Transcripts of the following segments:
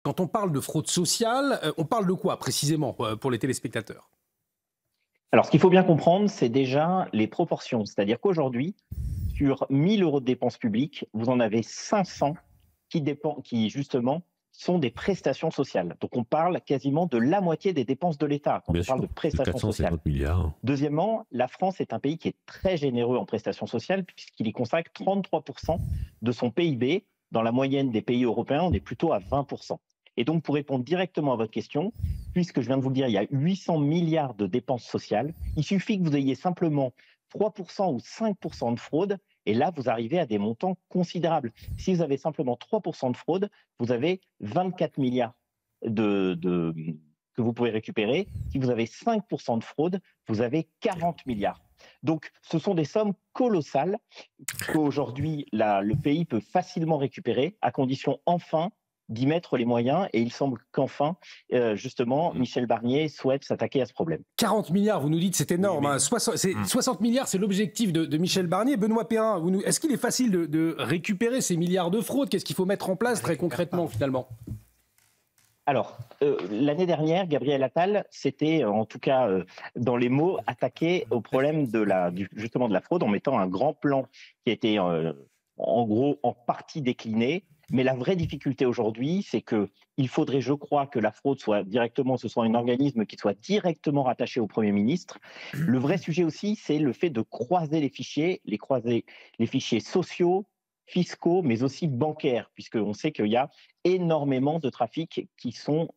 Quand on parle de fraude sociale, on parle de quoi précisément pour les téléspectateurs? Alors, ce qu'il faut bien comprendre, c'est déjà les proportions. C'est-à-dire qu'aujourd'hui, sur 1 000 euros de dépenses publiques, vous en avez 500 qui justement, sont des prestations sociales. Donc, on parle quasiment de la moitié des dépenses de l'État quand Bien on parle de sûr, de prestations sociales. 450 milliards. Deuxièmement, la France est un pays qui est très généreux en prestations sociales puisqu'il y consacre 33% de son PIB. Dans la moyenne des pays européens, on est plutôt à 20%. Et donc, pour répondre directement à votre question, puisque je viens de vous le dire, il y a 800 milliards de dépenses sociales, il suffit que vous ayez simplement 3% ou 5% de fraude, et là, vous arrivez à des montants considérables. Si vous avez simplement 3% de fraude, vous avez 24 milliards que vous pouvez récupérer. Si vous avez 5% de fraude, vous avez 40 milliards. Donc, ce sont des sommes colossales qu'aujourd'hui, le pays peut facilement récupérer, à condition enfin d'y mettre les moyens. Et il semble qu'enfin, justement, Michel Barnier souhaite s'attaquer à ce problème. 40 milliards, vous nous dites, c'est énorme. Oui, mais... 60 milliards, c'est l'objectif de Michel Barnier. Benoît Périn, est-ce qu'il est facile de récupérer ces milliards de fraude? Qu'est-ce qu'il faut mettre en place très concrètement, finalement? Alors, l'année dernière, Gabriel Attal s'était, en tout cas dans les mots, attaqué au problème justement de la fraude en mettant un grand plan qui était en gros en partie décliné. Mais la vraie difficulté aujourd'hui, c'est qu'il faudrait, je crois, que la fraude ce soit un organisme qui soit directement rattaché au Premier ministre. Le vrai sujet aussi, c'est le fait de croiser les fichiers, les fichiers sociaux, fiscaux, mais aussi bancaires, puisqu'on sait qu'il y a énormément de trafics qui sont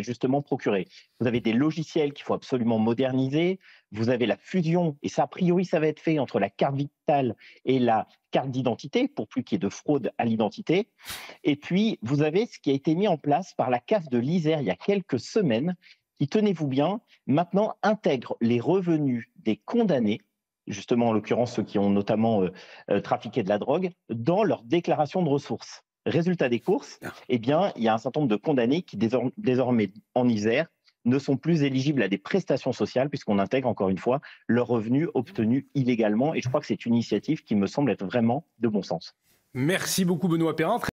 justement procurés. Vous avez des logiciels qu'il faut absolument moderniser, vous avez la fusion, et ça a priori ça va être fait entre la carte vitale et la carte d'identité, pour plus qu'il y ait de fraude à l'identité. Et puis, vous avez ce qui a été mis en place par la CAF de l'Isère il y a quelques semaines, qui, tenez-vous bien, maintenant intègre les revenus des condamnés, justement en l'occurrence ceux qui ont notamment trafiqué de la drogue, dans leur déclaration de ressources. Résultat des courses, eh bien, il y a un certain nombre de condamnés qui désormais en Isère ne sont plus éligibles à des prestations sociales puisqu'on intègre encore une fois leurs revenus obtenus illégalement. Et je crois que c'est une initiative qui me semble être vraiment de bon sens. Merci beaucoup Benoît Périn.